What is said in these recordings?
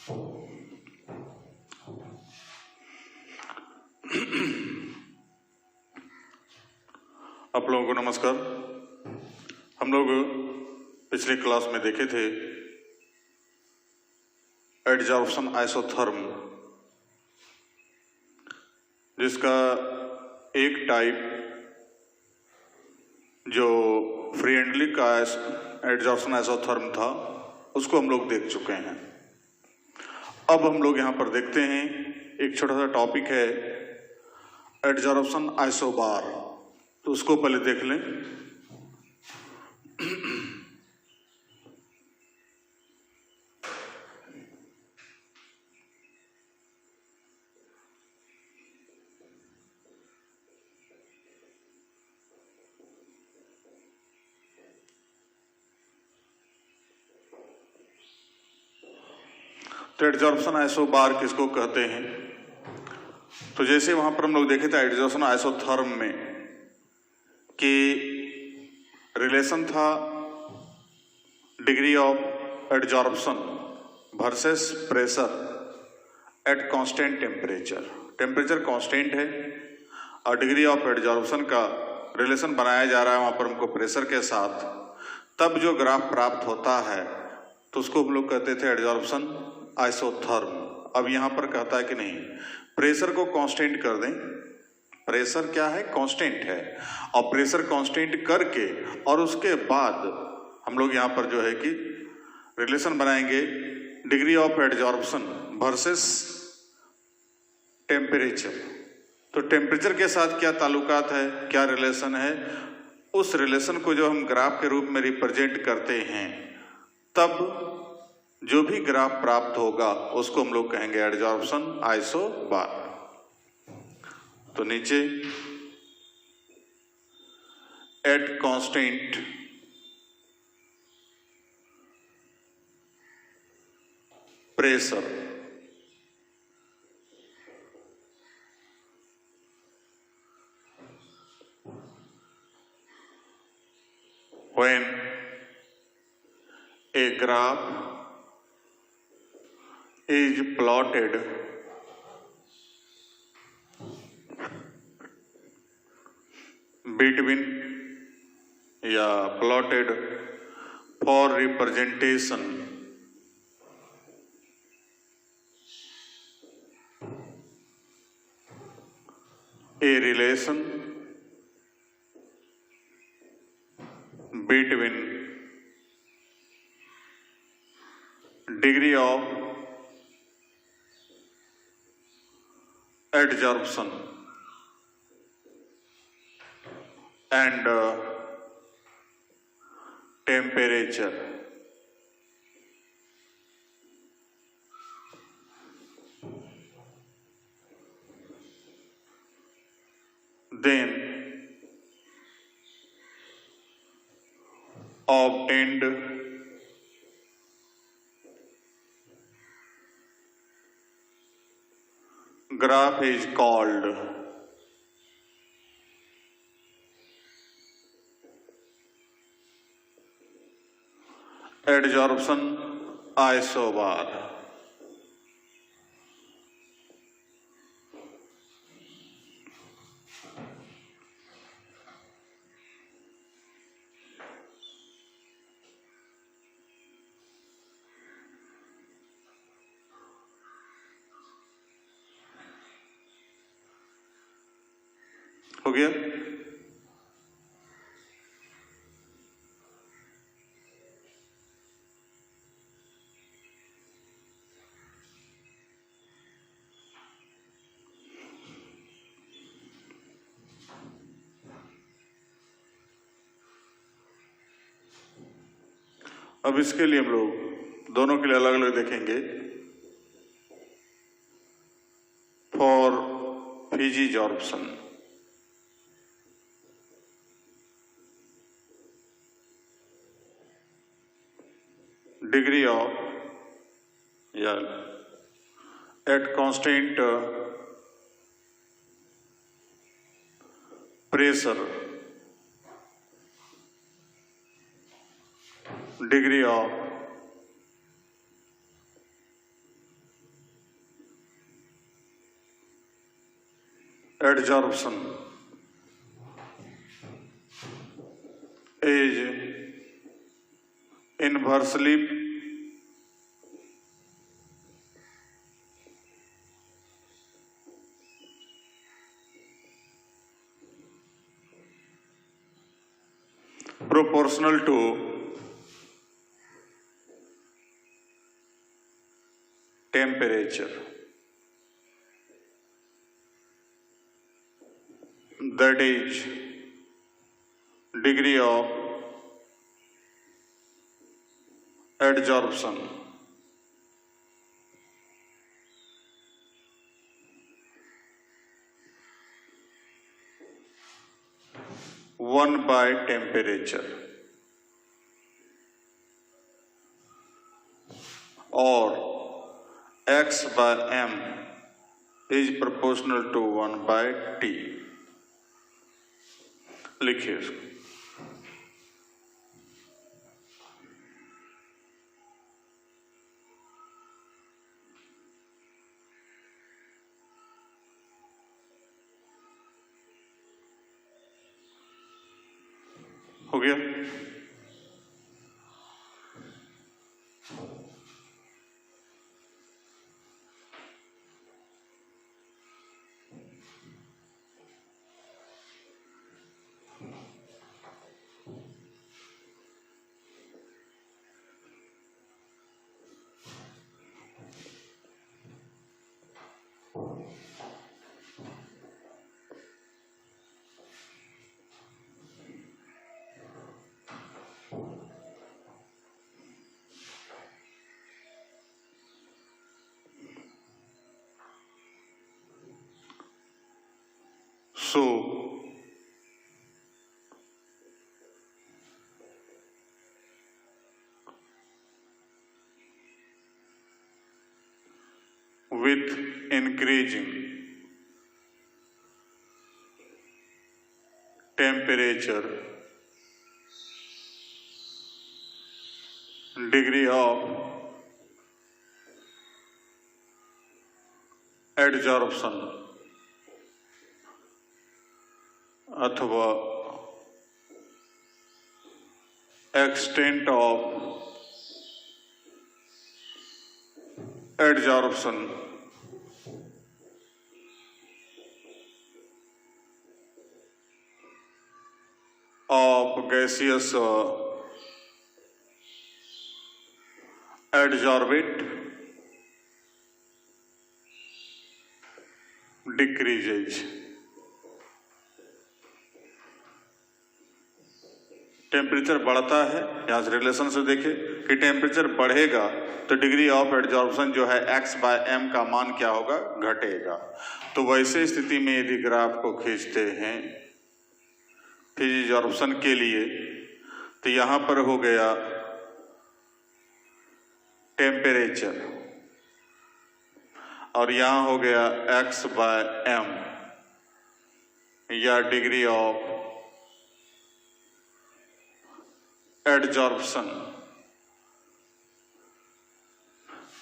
आप लोगों को नमस्कार। हम लोग पिछली क्लास में देखे थे एडजॉर्प्शन आइसोथर्म, जिसका एक टाइप जो फ्री एंडली का एडजॉर्प्शन आइसोथर्म था उसको हम लोग देख चुके हैं। अब हम लोग यहाँ पर देखते हैं एक छोटा सा टॉपिक है एडजॉर्प्शन आइसोबार, तो उसको पहले देख लें। तो एडजॉर्प्शन आइसोबार किसको कहते हैं? तो जैसे वहां पर हम लोग देखे थे एडजॉर्प्शन आइसोथर्म में कि रिलेशन था degree of adsorption versus pressure at constant temperature. Temperature constant है और डिग्री ऑफ एडजॉर्प्शन का रिलेशन बनाया जा रहा है वहां पर हमको प्रेशर के साथ। तब जो ग्राफ प्राप्त होता है तो उसको हम लोग कहते थे एडजॉर्प्शन आइसोथर्म। अब यहां पर कहता है कि नहीं, प्रेशर को कांस्टेंट कर दें। प्रेशर क्या है? कांस्टेंट है। और प्रेशर कांस्टेंट करके और उसके बाद हम लोग यहां पर जो है कि रिलेशन बनाएंगे degree of adsorption versus temperature. तो टेम्परेचर के साथ क्या ताल्लुकात है, क्या रिलेशन है, उस रिलेशन को जो हम ग्राफ के रूप में रिप्रेजेंट करते हैं, तब जो भी ग्राफ प्राप्त होगा उसको हम लोग कहेंगे एडजॉर्प्शन आइसोबार। तो नीचे at constant pressure when a graph is plotted between या plotted for representation a relation between degree of adsorption and temperature, then obtained graph is called adsorption isobar. हो गया? अब इसके लिए हम लोग दोनों के लिए अलग अलग देखेंगे। फॉर फिजीजॉर्प्शन डिग्री ऑफ या at constant pressure degree of adsorption is inversely proportional to temperature. That is degree of adsorption. One by temperature or x by m is proportional to 1 by t. लिखिए इसको। हो गया? So, with increasing temperature, degree of adsorption अथवा extent of adsorption of gaseous adsorbate decreases. Temperature बढ़ता है, यहाँ से relation से देखें कि टेम्परेचर बढ़ेगा तो डिग्री ऑफ एडजॉर्प्शन जो है x बाय m का मान क्या होगा, घटेगा। तो वैसे स्थिति में यदि ग्राफ को खींचते हैं एडजॉर्प्शन के लिए तो यहाँ पर हो गया टेम्परेचर और यहाँ हो गया x बाय m या डिग्री ऑफ एडजॉर्प्शन।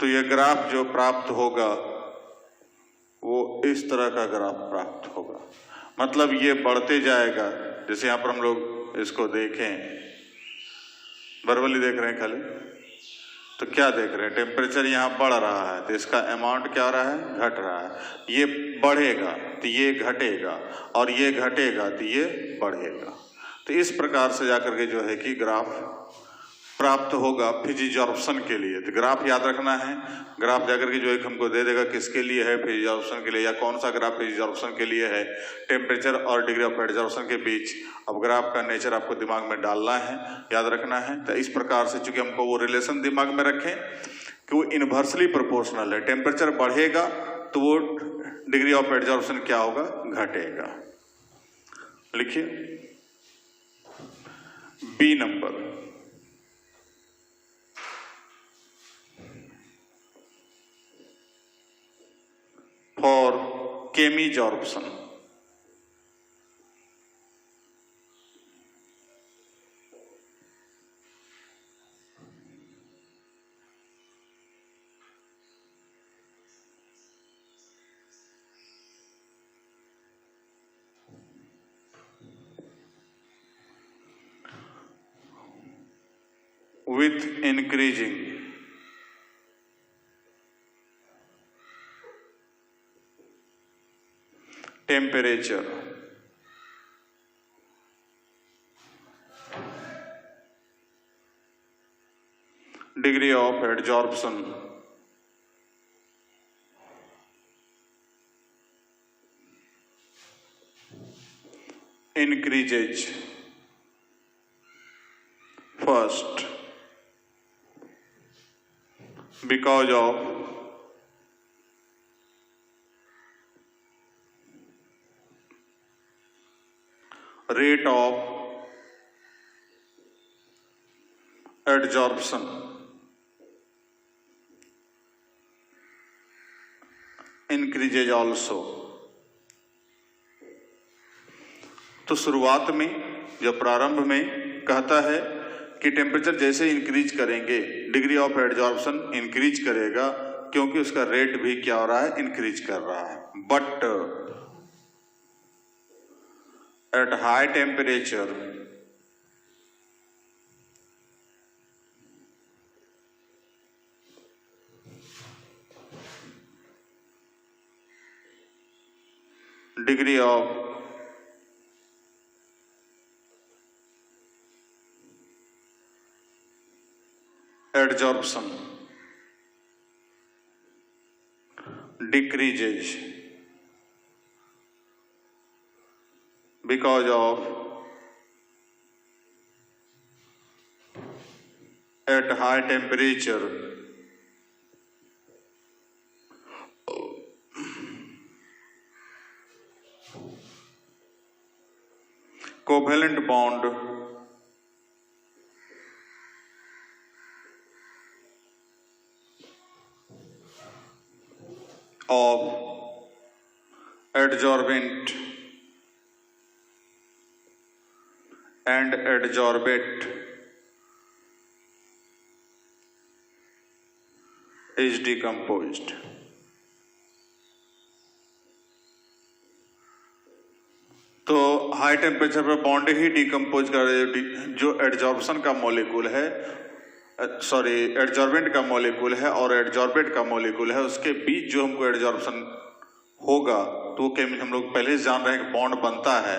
तो यह ग्राफ जो प्राप्त होगा वो इस तरह का ग्राफ प्राप्त होगा, मतलब ये बढ़ते जाएगा। जैसे यहाँ पर हम लोग इसको देखें, वर्बली देख रहे हैं खाली, तो क्या देख रहे हैं, टेम्परेचर यहाँ बढ़ रहा है तो इसका अमाउंट क्या हो रहा है, घट रहा है। ये बढ़ेगा तो ये घटेगा और ये घटेगा तो ये बढ़ेगा। तो इस प्रकार से जाकर के जो है कि ग्राफ प्राप्त होगा फिजिजॉर्प्शन के लिए। तो ग्राफ याद रखना है, ग्राफ जाकर के जो है हमको दे देगा किसके लिए है, फिजिजॉर्प्शन के लिए, या कौन सा ग्राफ फिजिजॉर्प्शन के लिए है, टेम्परेचर और डिग्री ऑफ एडजॉर्प्शन के बीच। अब ग्राफ का नेचर आपको दिमाग में डालना है, याद रखना है। तो इस प्रकार से चूंकि हमको वो रिलेशन दिमाग में रखें कि वो इनवर्सली प्रोपोर्शनल है, टेम्परेचर बढ़ेगा तो वो डिग्री ऑफ एडजॉर्प्शन क्या होगा, घटेगा। लिखिए B number, for chemisorption with increasing temperature. Degree of adsorption increases. First, because of rate of adsorption increases also. तो शुरुआत में जो प्रारंभ में कहता है कि टेम्परेचर जैसे इंक्रीज करेंगे डिग्री ऑफ एडजॉर्प्शन इंक्रीज करेगा, क्योंकि उसका रेट भी क्या हो रहा है, इंक्रीज कर रहा है. But at high temperature degree of adsorption decreases because of at high temperature covalent bond of adsorbent and adsorbate is decomposed. तो हाई टेम्परेचर पर बॉन्ड ही डिकम्पोज कर, जो एडजॉर्प्शन का मॉलिक्यूल है, सॉरी एडजॉर्बेंट का मॉलिक्यूल है और एडजॉर्बेट का मॉलिक्यूल है, उसके बीच जो हमको एडजॉर्प्शन होगा तो हम लोग पहले से जान रहे हैं कि बॉन्ड बनता है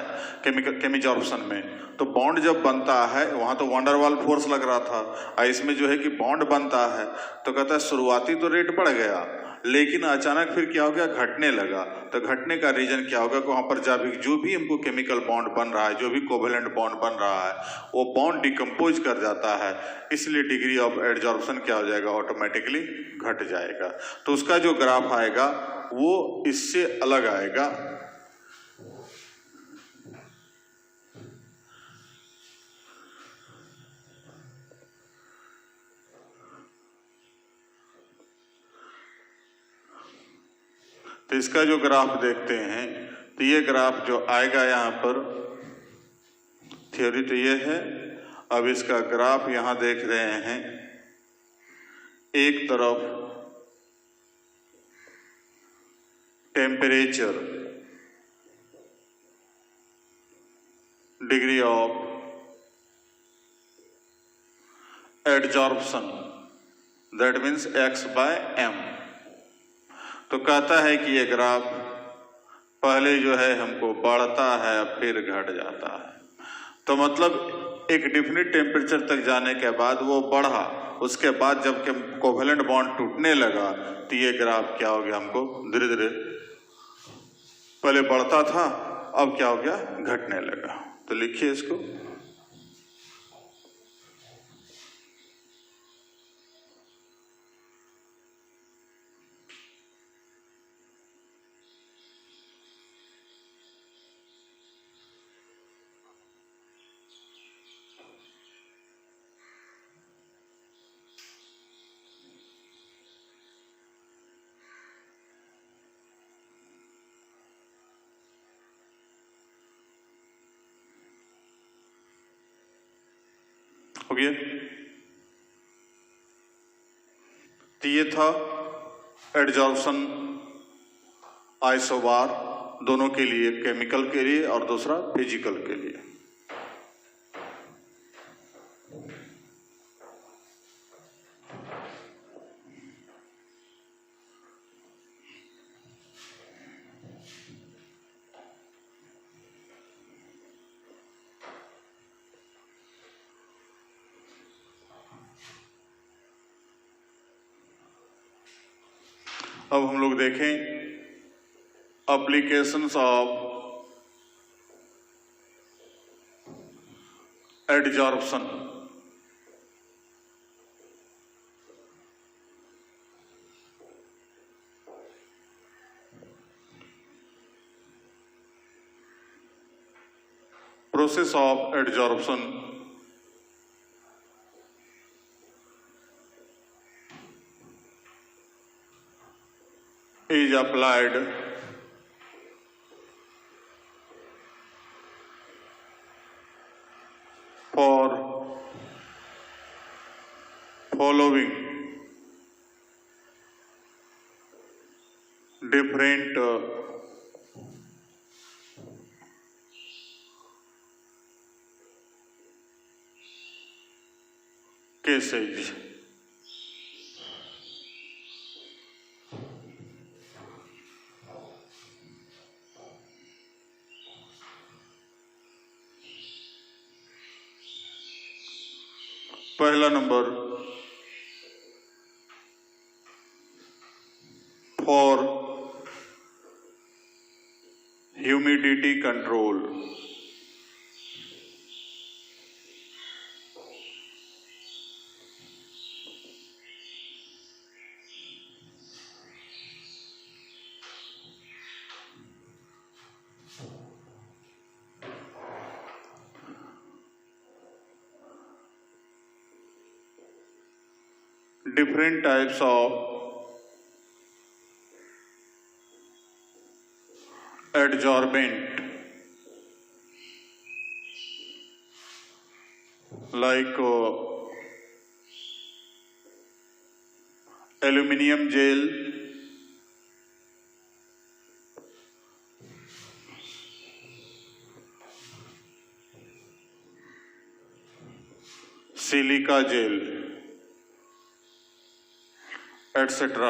केमिजॉर्प्शन में. तो बॉन्ड जब बनता है वहां तो वंडरवाल फोर्स लग रहा था, इसमें जो है कि बॉन्ड बनता है तो कहता है शुरुआती तो रेट बढ़ गया, लेकिन अचानक फिर क्या हो गया, घटने लगा. तो घटने का रीजन क्या होगा कि वहां पर जो भी हमको केमिकल बॉन्ड बन रहा है, जो भी कोवेलेंट बॉन्ड बन रहा है, वो बॉन्ड डिकम्पोज कर जाता है, इसलिए डिग्री ऑफ एडजॉर्प्शन क्या हो जाएगा, ऑटोमेटिकली घट जाएगा. तो उसका जो ग्राफ आएगा वो इससे अलग आएगा. तो इसका जो ग्राफ देखते हैं तो ये ग्राफ जो आएगा यहाँ पर, थ्योरी तो ये है. अब इसका ग्राफ यहाँ देख रहे हैं, एक तरफ temperature, degree of adsorption, that means x/m. तो कहता है कि ये ग्राफ पहले जो है हमको बढ़ता है फिर घट जाता है. तो मतलब एक डिफिनिट टेम्परेचर तक जाने के बाद वो बढ़ा, उसके बाद जब कोवेलेंट बॉन्ड टूटने लगा तो ये ग्राफ क्या हो गया, हमको धीरे धीरे पहले बढ़ता था अब क्या हो गया, घटने लगा. तो लिखिए इसको. हो गया. तो ये था एडजॉर्प्शन आइसोबार, दोनों के लिए, केमिकल के लिए और दूसरा फिजिकल के लिए. अब हम लोग देखें applications of adsorption. Process of adsorption is applied for following different cases। पहला number, for humidity control. Different types of adsorbent like aluminum gel, silica gel, etc.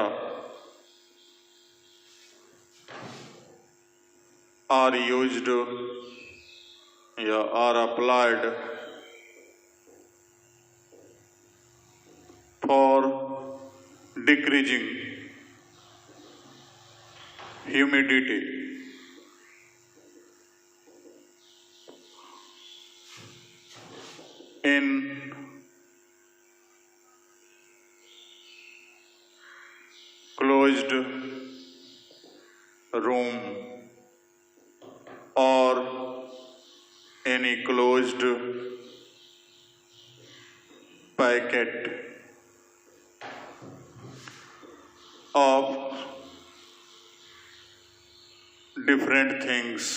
are used या are applied for decreasing humidity in closed room or any closed packet of different things।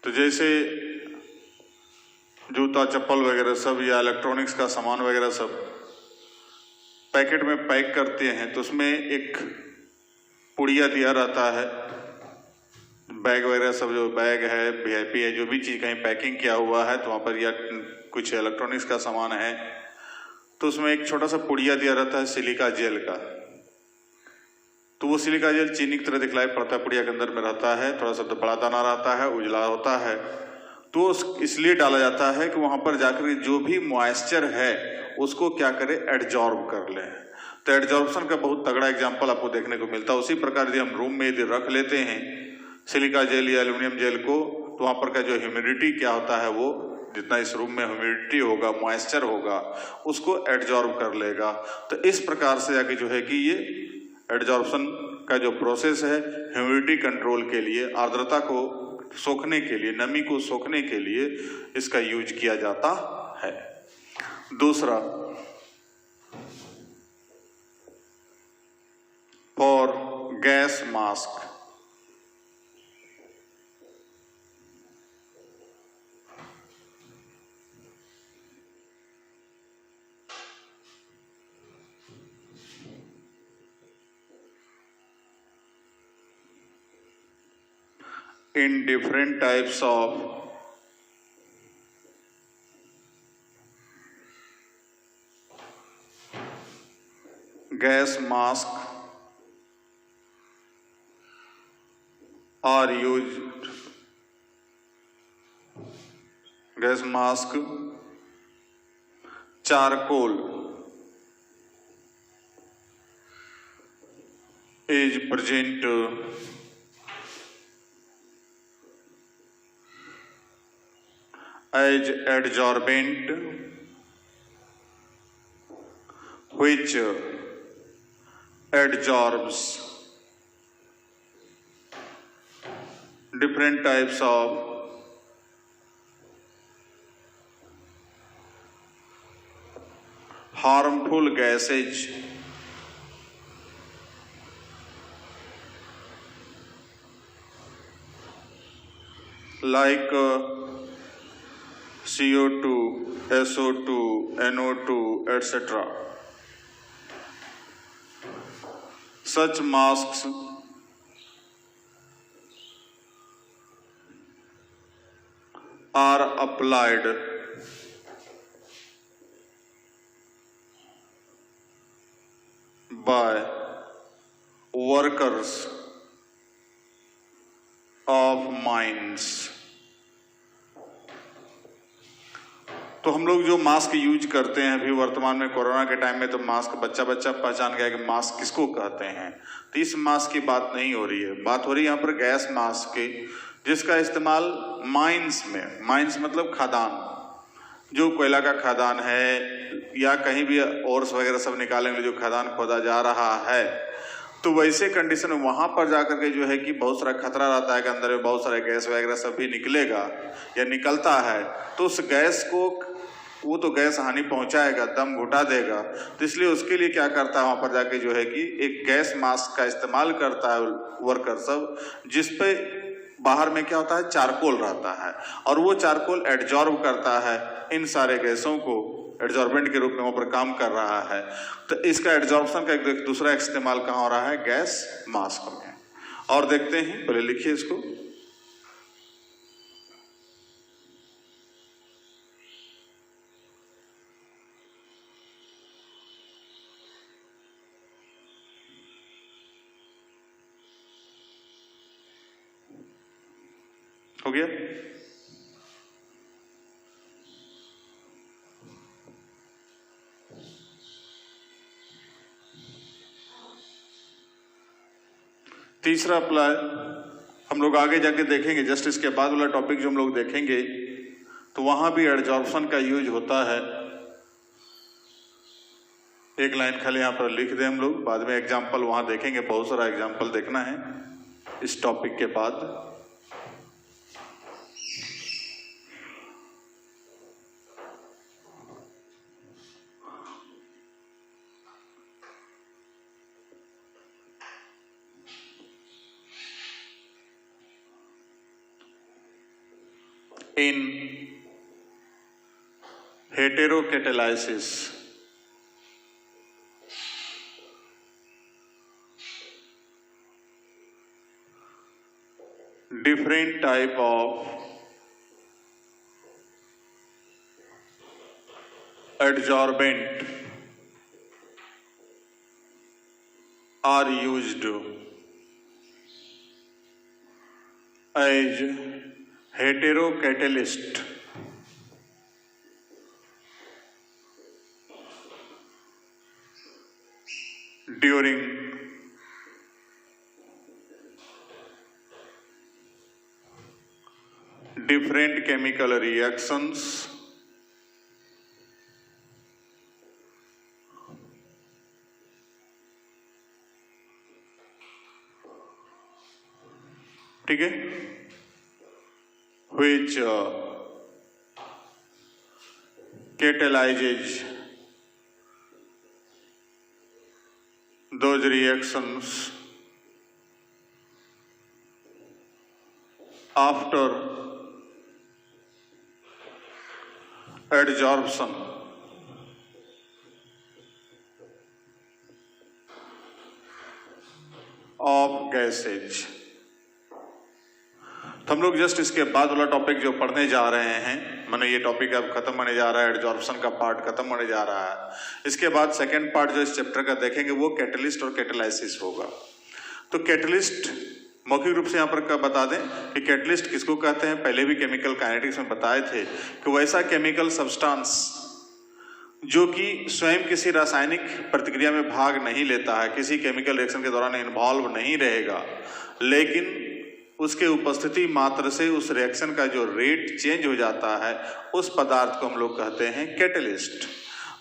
तो जैसे जूता चप्पल वगैरह सब या electronics का सामान वगैरह सब पैकेट में पैक करते हैं तो उसमें एक पुड़िया दिया रहता है। बैग वगैरह सब, जो बैग है, वीआईपी है, जो भी चीज़ कहीं पैकिंग किया हुआ है तो वहाँ पर, या कुछ इलेक्ट्रॉनिक्स का सामान है तो उसमें एक छोटा सा पुड़िया दिया रहता है सिलिका जेल का। तो वो सिलिका जेल चीनी की तरह दिखलाई पड़ता है, पुड़िया के अंदर में रहता है, थोड़ा सा बड़ा दाना रहता है, उजला होता है। तो इसलिए डाला जाता है कि वहाँ पर जाकर जो भी मॉइस्चर है उसको क्या करे, एडजॉर्ब कर ले। तो एडजॉर्प्शन का बहुत तगड़ा एग्जाम्पल आपको देखने को मिलता है। उसी प्रकार यदि हम रूम में यदि रख लेते हैं सिलिका जेल या एल्यूमिनियम जेल को, तो वहाँ पर का जो ह्यूमिडिटी क्या होता है, वो जितना इस रूम में ह्यूमिडिटी होगा, मॉइस्चर होगा, उसको एडजॉर्ब कर लेगा। तो इस प्रकार से आगे जो है कि ये एडजॉर्प्शन का जो प्रोसेस है ह्यूमिडिटी कंट्रोल के लिए, आर्द्रता को सोखने के लिए, नमी को सोखने के लिए इसका यूज किया जाता है। दूसरा, for gas mask. In different types of gas mask are used, gas mask, charcoal is present as adsorbent which adsorbs different types of harmful gases like CO2, SO2, NO2, etc. Such masks are applied by workers of mines. तो हम लोग जो mask use करते हैं अभी वर्तमान में corona के टाइम में, तो मास्क बच्चा पहचान गया कि मास्क किसको कहते हैं। तो इस मास्क की बात नहीं हो रही है, बात हो रही है यहाँ पर गैस मास्क की, जिसका इस्तेमाल माइंस में, माइंस मतलब खदान, जो कोयला का खदान है या कहीं भी ओर्स वगैरह सब निकालेंगे, जो खदान खोदा जा रहा है, तो वैसे कंडीशन में वहां पर जाकर के जो है कि बहुत सारा खतरा रहता है कि अंदर में बहुत सारा गैस वगैरह सब भी निकलेगा या निकलता है, तो उस गैस को, वो तो गैस हानि पहुंचाएगा, दम घुटा देगा। तो इसलिए उसके लिए क्या करता है, वहां पर जाके जो है कि एक गैस मास्क का इस्तेमाल करता है वर्कर सब, जिसपे बाहर में क्या होता है, चारकोल रहता है, और वो चारकोल एडजॉर्ब करता है इन सारे गैसों को, एडजॉर्बेंट के रूप में वहां पर काम कर रहा है। तो इसका एडजॉर्प्शन का एक दूसरा इस्तेमाल कहाँ हो रहा है, गैस मास्क में। और देखते हैं, पहले लिखिए इसको। हो गया? तीसरा अप्लाई हम लोग आगे जाके देखेंगे, जस्ट इसके बाद वाला टॉपिक जो हम लोग देखेंगे तो वहां भी एडजॉर्प्शन का यूज होता है। एक लाइन खाली यहां पर लिख दें हम लोग, बाद में एग्जाम्पल वहां देखेंगे, बहुत सारा एग्जाम्पल देखना है इस टॉपिक के बाद। In heterocatalysis, different type of adsorbent are used as heterocatalyst during different chemical reactions ठीक है, which catalyzes those reactions after adsorption of gases। तो हम लोग जस्ट इसके बाद वाला टॉपिक जो पढ़ने जा रहे हैं, माने ये टॉपिक अब खत्म होने जा रहा है, एडजॉर्प्शन का पार्ट खत्म होने जा रहा है। इसके बाद सेकंड पार्ट जो इस चैप्टर का देखेंगे वो कैटलिस्ट और कैटलाइसिस होगा। तो कैटलिस्ट मौखिक रूप से यहाँ पर बता दें कि कैटलिस्ट किसको कहते हैं, पहले भी केमिकल काइनेटिक्स में बताए थे कि वैसा केमिकल सब्सटेंस जो कि स्वयं किसी रासायनिक प्रतिक्रिया में भाग नहीं लेता है, किसी केमिकल रिएक्शन के दौरान इन्वॉल्व नहीं रहेगा, लेकिन उसके उपस्थिति मात्र से उस रिएक्शन का जो रेट चेंज हो जाता है, उस पदार्थ को हम लोग कहते हैं कैटलिस्ट।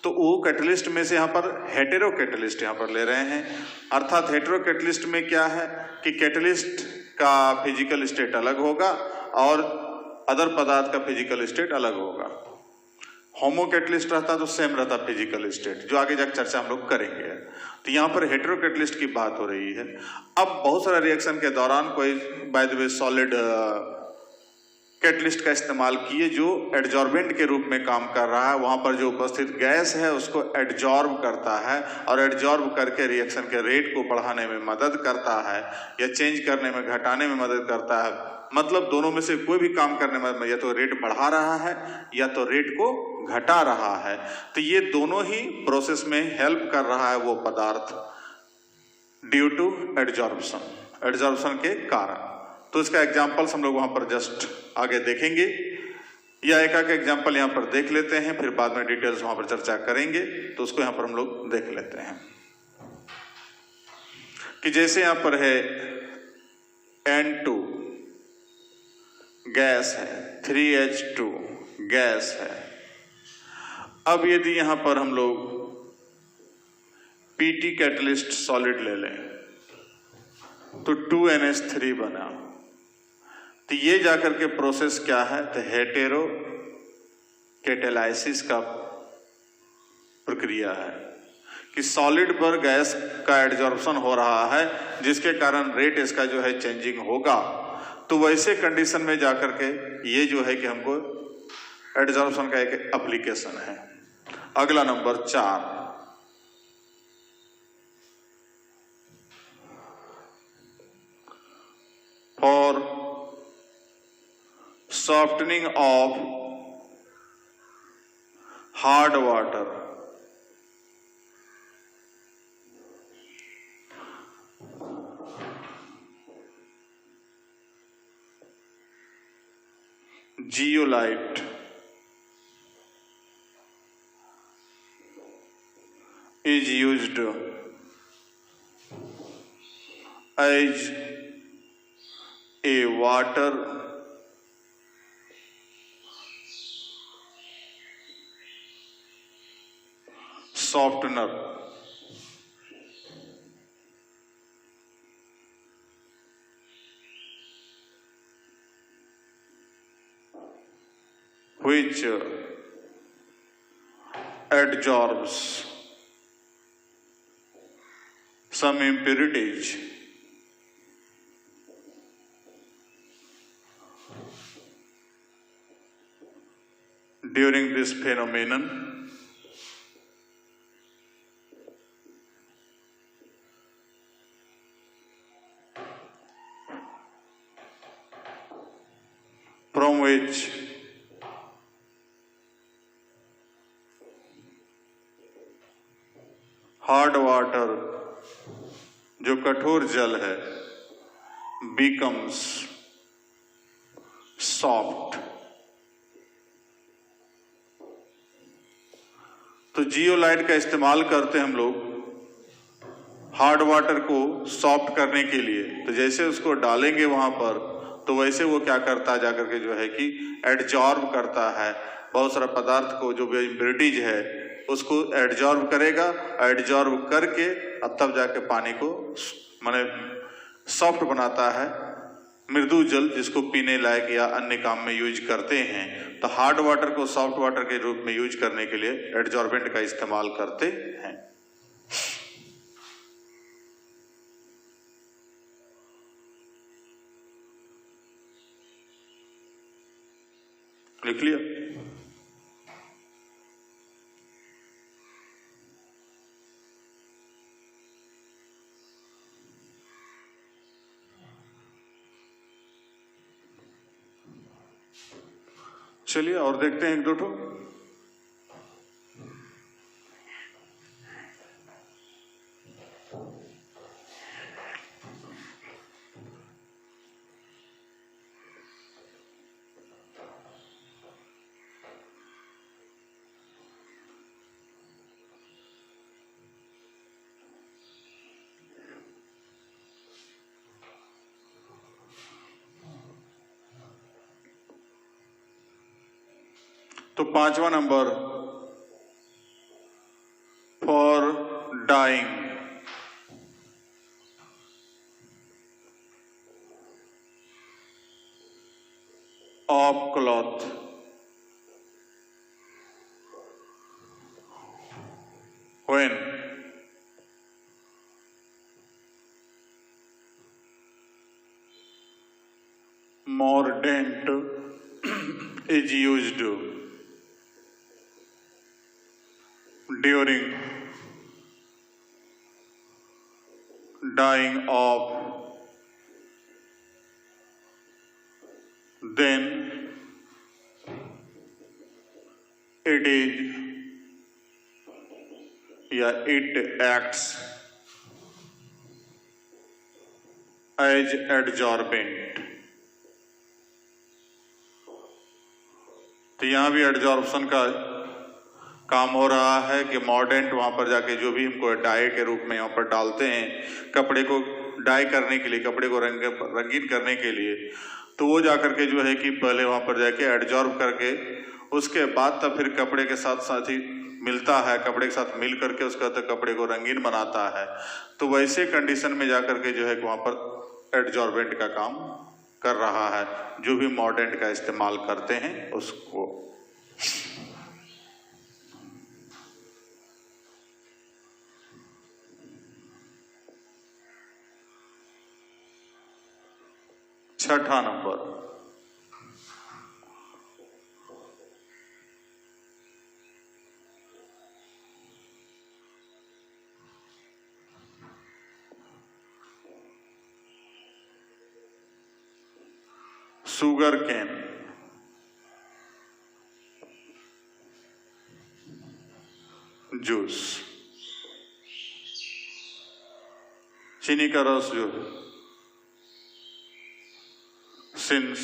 तो वो कैटलिस्ट में से यहाँ पर हेटेरो कैटलिस्ट यहाँ पर ले रहे हैं। अर्थात हेटेरो कैटलिस्ट में क्या है कि कैटलिस्ट का फिजिकल स्टेट अलग होगा और अदर पदार्थ का फिजिकल स्टेट अलग होगा। होमो कैटलिस्ट रहता तो सेम रहता फिजिकल स्टेट, जो आगे जाकर चर्चा हम लोग करेंगे। तो यहाँ पर हेटेरो कैटलिस्ट की बात हो रही है। अब बहुत सारा रिएक्शन के दौरान कोई by the way solid catalyst का इस्तेमाल किए जो एडजॉर्बेंट के रूप में काम कर रहा है, वहां पर जो उपस्थित गैस है उसको एडजॉर्ब करता है और एडजॉर्ब करके रिएक्शन के रेट को बढ़ाने में मदद करता है या चेंज करने में, घटाने में मदद करता है। मतलब दोनों में से कोई भी काम करने में या तो रेट बढ़ा रहा है या तो रेट को घटा रहा है। तो ये दोनों ही प्रोसेस में हेल्प कर रहा है वो पदार्थ ड्यू टू एडजॉर्प्शन के कारण। तो इसका एग्जाम्पल्स हम लोग वहां पर जस्ट आगे देखेंगे, या एक एग्जाम्पल यहाँ पर देख लेते हैं, फिर बाद में डिटेल्स वहां पर चर्चा करेंगे। तो उसको यहाँ पर हम लोग देख लेते हैं कि जैसे यहाँ पर है N2 गैस है, 3H2 गैस है। अब यदि यहां पर हम लोग PT कैटलिस्ट सॉलिड ले लें तो 2NH3 बना। तो ये जाकर के प्रोसेस क्या है, तो हेटेरो कैटेलाइसिस का प्रक्रिया है कि सॉलिड पर गैस का एडजॉर्प्शन हो रहा है, जिसके कारण रेट इसका जो है चेंजिंग होगा। तो वैसे कंडीशन में जाकर के ये जो है कि हमको एडजॉर्प्शन का एक एप्लीकेशन है। अगला number 4, for softening of hard water, zeolite is used as a water softener which adsorbs some impurities during this phenomenon. From which hard water, जो कठोर जल है, becomes soft। तो जियोलाइट का इस्तेमाल करते हम लोग हार्ड वाटर को सॉफ्ट करने के लिए। तो जैसे उसको डालेंगे वहां पर, तो वैसे वो क्या करता है, जाकर के जो है कि एडजॉर्ब करता है बहुत सारा पदार्थ को, जो भी इम्प्योरिटीज है उसको एडजॉर्ब करेगा। एडजॉर्ब करके अब तब जाके पानी को माने सॉफ्ट बनाता है, मृदु जल, जिसको पीने लायक या अन्य काम में यूज करते हैं। तो हार्ड वाटर को सॉफ्ट वाटर के रूप में यूज करने के लिए एडजॉर्बेंट का इस्तेमाल करते हैं। लिख लिया? चलिए और देखते हैं एक दो ठो। तो 5वां number for dyeing of cloth. When mordant is used during dyeing of, then it acts as adsorbent. तो यहाँ भी एडजॉर्प्शन का काम हो रहा है कि मॉर्डेंट वहाँ पर जाके जो भी हमको डाई के रूप में यहाँ पर डालते हैं कपड़े को डाई करने के लिए, कपड़े को रंगीन करने के लिए, तो वो जाकर के जो है कि पहले वहाँ पर जाके एडजॉर्ब करके उसके बाद तब फिर कपड़े के साथ साथ ही मिलता है, कपड़े के साथ मिल करके उसका तो कपड़े को रंगीन बनाता है। तो वैसे कंडीशन में जाकर के जो है कि वहाँ पर एडजॉर्बेंट का काम कर रहा है, जो भी मॉर्डेंट का इस्तेमाल करते हैं उसको। छठा नंबर सुगर कैन। जूस, चीनी का रस जो है, since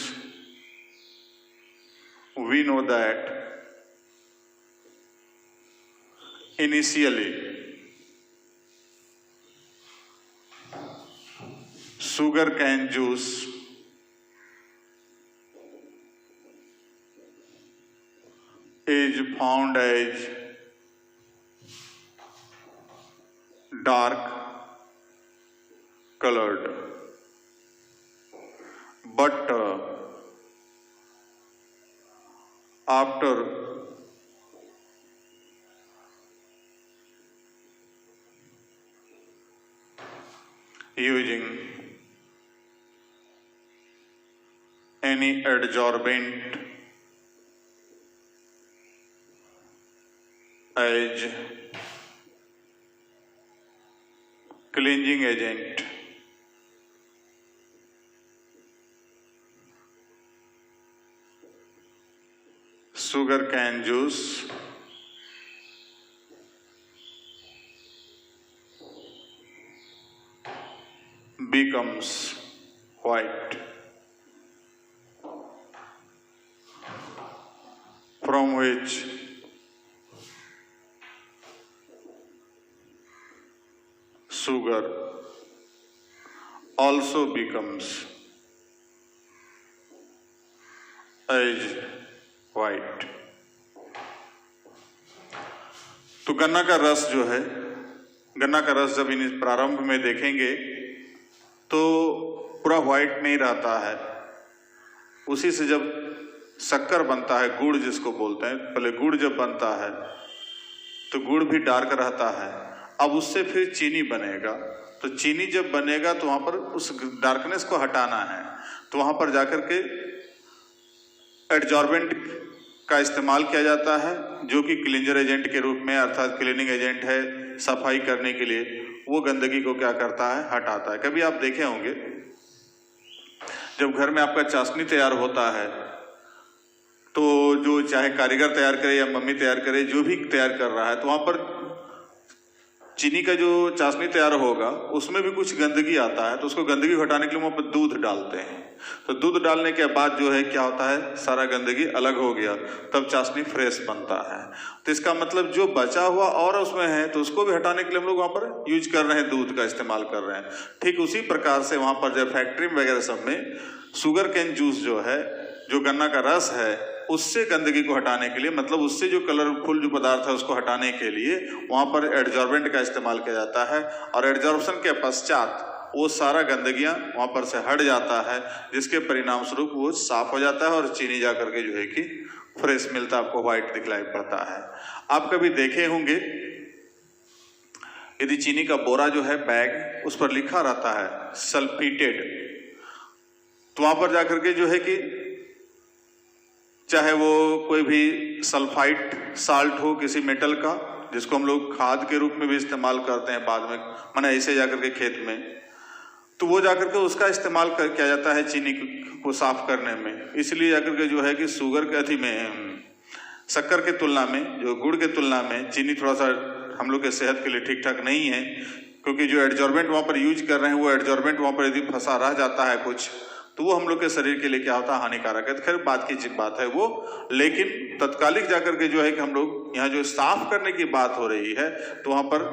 we know that initially sugar cane juice is found as dark colored, but after using any adsorbent as cleansing agent, sugar cane juice becomes white, from which sugar also becomes as white। तो गन्ना का रस जो है, गन्ना का रस जब इन प्रारंभ में देखेंगे तो पूरा व्हाइट नहीं रहता है, उसी से जब शक्कर बनता है, गुड़ जिसको बोलते हैं, पहले गुड़ जब बनता है तो गुड़ भी डार्क रहता है, अब उससे फिर चीनी बनेगा, तो चीनी जब बनेगा तो वहाँ पर उस डार्कनेस को हटाना है, तो वहाँ पर जाकर के एडजॉर्बेंट का इस्तेमाल किया जाता है, जो कि क्लींजर एजेंट के रूप में, अर्थात क्लीनिंग एजेंट है, सफाई करने के लिए वो गंदगी को क्या करता है, हटाता है। कभी आप देखे होंगे जब घर में आपका चाशनी तैयार होता है तो जो चाहे कारीगर तैयार करे या मम्मी तैयार करे, जो भी तैयार कर रहा है, तो वहाँ पर चीनी का जो चाशनी तैयार होगा उसमें भी कुछ गंदगी आता है, तो उसको गंदगी हटाने के लिए वहाँ पर दूध डालते हैं। तो दूध डालने के बाद जो है क्या होता है, सारा गंदगी अलग हो गया, तब चाशनी फ्रेश बनता है। तो इसका मतलब जो बचा हुआ और उसमें है तो उसको भी हटाने के लिए हम लोग वहाँ पर यूज कर रहे हैं, दूध का इस्तेमाल कर रहे हैं। ठीक उसी प्रकार से वहाँ पर जब फैक्ट्री वगैरह सब में शुगर कैन जूस जो है, जो गन्ना का रस है, उससे गंदगी को हटाने के लिए, मतलब उससे जो कलरफुल जो पदार्थ है उसको हटाने के लिए वहां पर एडजॉर्बेंट का इस्तेमाल किया जाता है। और एडजॉर्प्शन के पश्चात वो सारा गंदगियां वहां पर से हट जाता है, जिसके परिणाम स्वरूप वो साफ हो जाता है और चीनी जा करके जो है कि फ्रेश मिलता, आपको व्हाइट दिखलाई पड़ता है। आप कभी देखे होंगे यदि चीनी का बोरा जो है बैग, उस पर लिखा रहता है सल्फेटेड, तो वहां पर जाकर के जो है कि चाहे वो कोई भी सल्फाइट साल्ट हो किसी मेटल का, जिसको हम लोग खाद के रूप में भी इस्तेमाल करते हैं बाद में, माने ऐसे जाकर के खेत में, तो वो जाकर के उसका इस्तेमाल किया जाता है चीनी को साफ करने में। इसलिए जाकर के जो है कि शुगर के अथी में, शक्कर के तुलना में, जो गुड़ के तुलना में चीनी थोड़ा सा हम लोग के सेहत के लिए ठीक ठाक नहीं है, क्योंकि जो एडजॉर्बेंट वहां पर यूज कर रहे हैं वो एडजॉर्बेंट वहां पर यदि फंसा रह जाता है कुछ, तो वो हम लोग के शरीर के लिए क्या होता है, हानिकारक है। तो खैर बात की बात है वो, लेकिन तत्कालिक जाकर के जो है कि हम लोग यहाँ जो साफ करने की बात हो रही है, तो वहां पर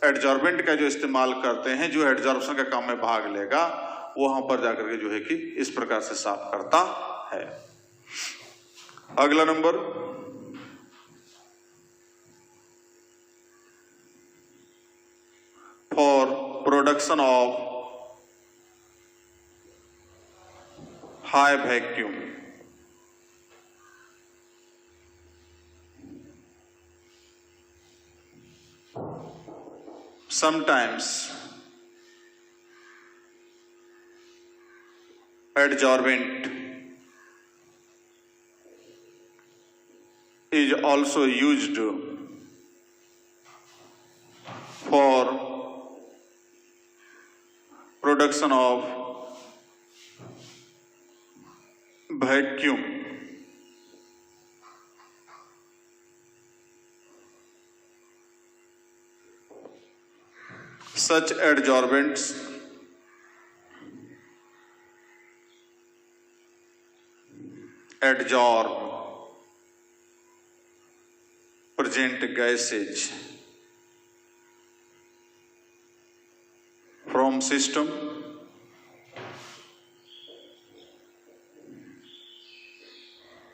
एडजॉर्बेंट का जो इस्तेमाल करते हैं, जो एडजॉर्प्शन का काम में भाग लेगा, वो वहां पर जाकर के जो है कि इस प्रकार से साफ करता है। अगला number, for production of high vacuum, sometimes adsorbent is also used for production of vacuum. Such adsorbents adsorb present gases from system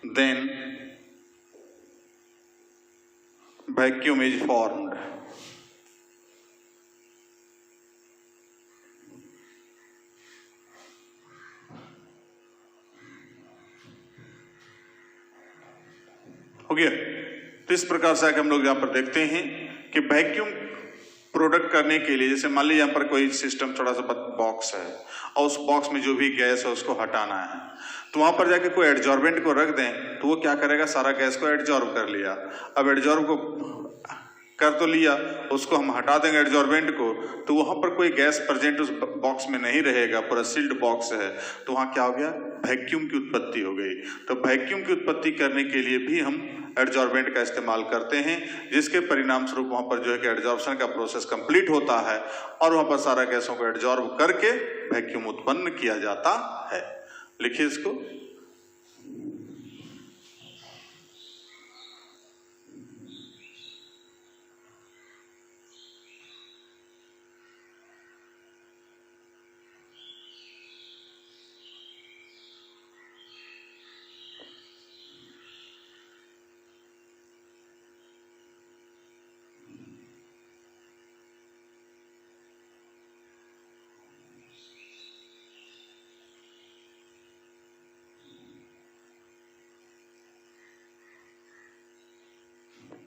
then vacuum is formed. हो गया। तो इस प्रकार से हम लोग यहाँ पर देखते हैं कि वैक्यूम प्रोडक्ट करने के लिए, जैसे मान लीजिए यहाँ पर कोई सिस्टम छोटा सा बॉक्स है और उस बॉक्स में जो भी गैस है उसको हटाना है, तो वहां पर जाके कोई एडजॉर्बेंट को रख दें तो वो क्या करेगा, सारा गैस को एडजॉर्ब कर लिया। अब एडजॉर्ब को कर तो लिया, उसको हम हटा देंगे एडजॉर्बेंट को, तो वहां पर कोई गैस प्रेजेंट उस बॉक्स में नहीं रहेगा, पूरा सील्ड बॉक्स है, तो वहां क्या हो गया, वैक्यूम की उत्पत्ति हो गई। तो वैक्यूम की उत्पत्ति करने के लिए भी हम एडजॉर्बेंट का इस्तेमाल करते हैं, जिसके परिणाम स्वरूप वहां पर जो है कि एडजॉर्प्शन का प्रोसेस कंप्लीट होता है और वहां पर सारा गैसों को एडजॉर्ब करके वैक्यूम उत्पन्न किया जाता है। लिखिए इसको,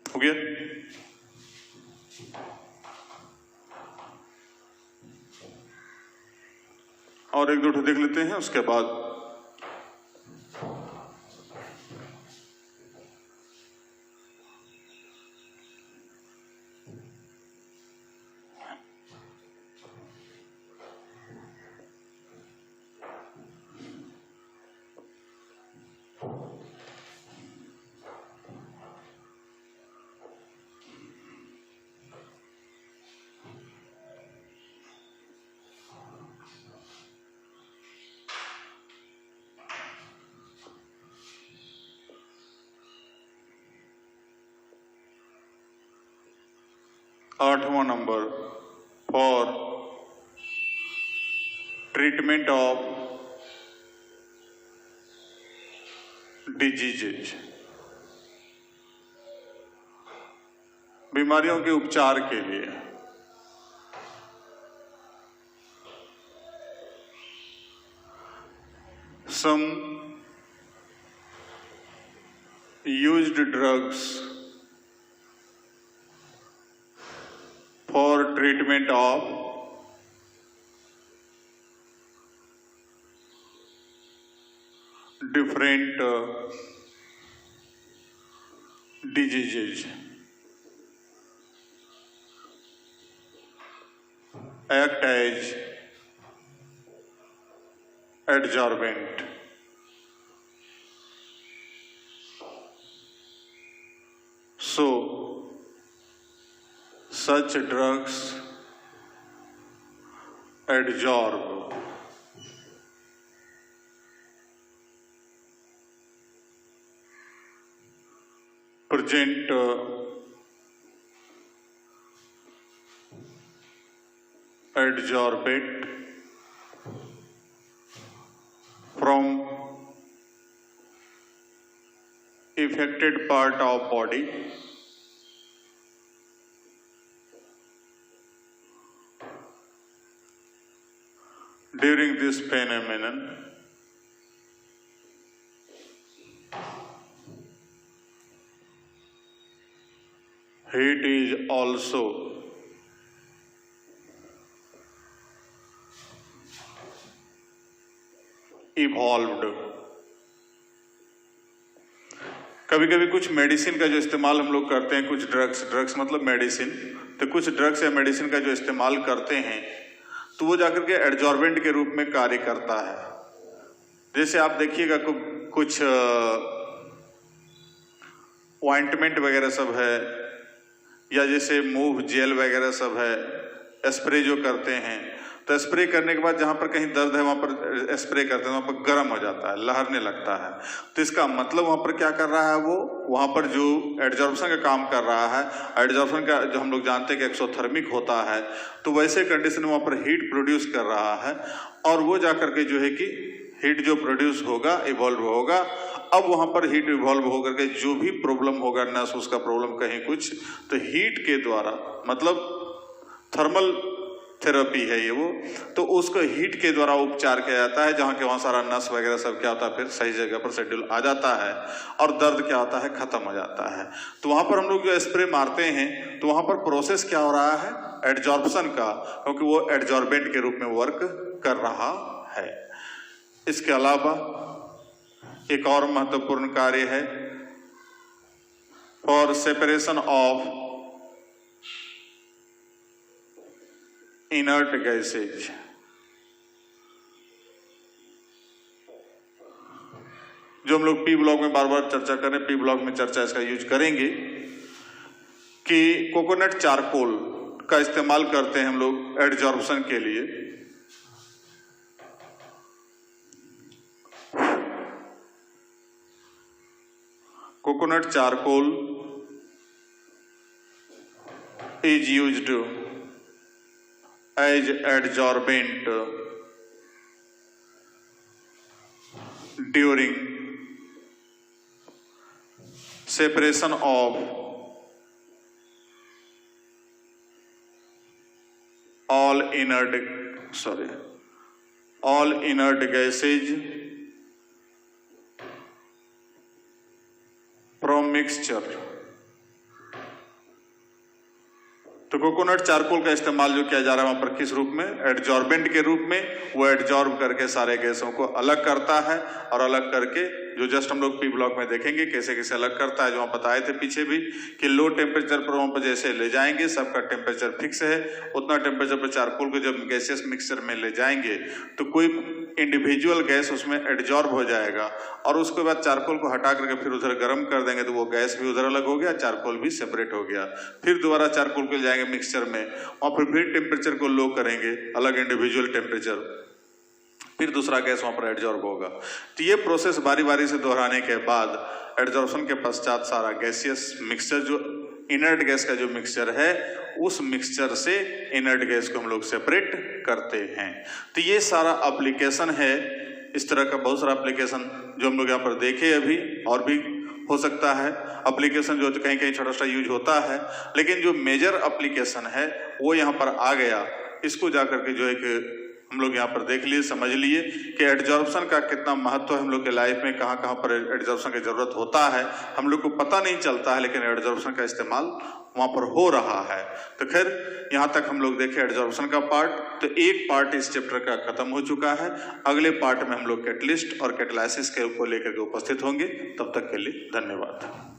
हो गया। और एक दो देख लेते हैं उसके बाद। आठवां number, for treatment of diseases, बीमारियों के उपचार के लिए। Some used drugs for treatment of different diseases act as adsorbent. So, such drugs adsorb present adsorbate from affected part of body during this phenomenon. Heat is also evolved. कभी कभी कुछ medicine का जो इस्तेमाल हम लोग करते हैं, कुछ ड्रग्स मतलब मेडिसिन, तो कुछ ड्रग्स या मेडिसिन का जो इस्तेमाल करते हैं तो वो जाकर के एडजॉर्बेंट के रूप में कार्य करता है। जैसे आप देखिएगा कुछ ऑइंटमेंट वगैरह सब है, या जैसे मूव जेल वगैरह सब है, स्प्रे जो करते हैं, तो स्प्रे करने के बाद जहां पर कहीं दर्द है वहां पर स्प्रे करते हैं, वहां पर गर्म हो जाता है, लहरने लगता है। तो इसका मतलब वहां पर क्या कर रहा है, वो वहां पर जो एडजॉर्प्शन का काम कर रहा है, एडजॉर्प्शन का जो हम लोग जानते हैं कि एक्सोथर्मिक होता है, तो वैसे कंडीशन में वहां पर हीट प्रोड्यूस कर रहा है, और वो जाकर के जो है कि हीट जो प्रोड्यूस होगा, इवॉल्व होगा। अब वहां पर हीट इवॉल्व होकर के जो भी प्रॉब्लम होगा, नस उसका प्रॉब्लम कहीं कुछ, तो हीट के द्वारा, मतलब थर्मल थेरेपी है ये वो, तो उसको हीट के द्वारा उपचार किया जाता है, जहां के वहां सारा नस वगैरह सब क्या होता है, फिर सही जगह पर शेड्यूल आ जाता है और दर्द क्या होता है, खत्म हो जाता है। तो वहां पर हम लोग जो स्प्रे मारते हैं तो वहां पर प्रोसेस क्या हो रहा है, एडजॉर्प्शन का, क्योंकि वो एडजॉर्बेंट के रूप में वर्क कर रहा है। इसके अलावा एक और महत्वपूर्ण कार्य है for separation of inert gases. जो हम लोग पी ब्लॉक में बार बार चर्चा करें, पी ब्लॉक में चर्चा इसका यूज करेंगे कि कोकोनट चारकोल का इस्तेमाल करते हैं हम लोग एडजॉर्प्शन के लिए। Coconut charcoal is used as adsorbent during separation of all inert gases from mixture। तो कोकोनट चारकोल का इस्तेमाल जो किया जा रहा है वहां पर किस रूप में, एडजॉर्बेंट के रूप में। वो एडजॉर्ब करके सारे गैसों को अलग करता है, और अलग करके जो जस्ट हम लोग पी ब्लॉक में देखेंगे कैसे कैसे अलग करता है, जो हम बताए थे पीछे भी कि लो टेम्परेचर पर वहां पर जैसे ले जाएंगे, सबका टेम्परेचर फिक्स है, उतना टेम्परेचर पर चारकोल को जब गैसेस मिक्सचर में ले जाएंगे तो कोई इंडिविजुअल गैस उसमें एडजॉर्ब हो जाएगा, और उसके बाद चारकोल को हटा करके फिर उधर गर्म कर देंगे तो वो गैस भी उधर अलग हो गया, चारकोल भी सेपरेट हो गया। फिर दोबारा चारकोल को ले जाएंगे मिक्सचर में, और फिर टेम्परेचर को लो करेंगे, अलग इंडिविजुअल टेम्परेचर, फिर दूसरा गैस वहां पर एडजॉर्ब होगा। तो ये प्रोसेस बारी बारी से दोहराने के बाद एडजॉर्प्शन के पश्चात सारा गैसियस मिक्सचर, जो इनर्ट गैस का जो मिक्सचर है, उस मिक्सचर से इनर्ट गैस को हम लोग सेपरेट करते हैं। तो ये सारा एप्लीकेशन है इस तरह का बहुत सारा एप्लीकेशन जो हम लोग यहाँ पर देखे अभी, और भी हो सकता है एप्लीकेशन जो कहीं कहीं छोटा सा यूज होता है, लेकिन जो मेजर एप्लीकेशन है वो यहाँ पर आ गया। इसको जाकर के जो है कि हम लोग यहाँ पर देख लिए, समझ लिए कि एडजॉर्प्शन का कितना महत्व है हम लोग के लाइफ में, कहाँ कहाँ पर एडजॉर्प्शन की जरूरत होता है हम लोग को पता नहीं चलता है, लेकिन एडजॉर्प्शन का इस्तेमाल वहाँ पर हो रहा है। तो खैर यहाँ तक हम लोग देखे एडजॉर्प्शन का पार्ट। तो एक पार्ट इस चैप्टर का खत्म हो चुका है। अगले पार्ट में हम लोग कैटलिस्ट और कैटालिसिस को लेकर के उपस्थित होंगे। तब तक के लिए धन्यवाद।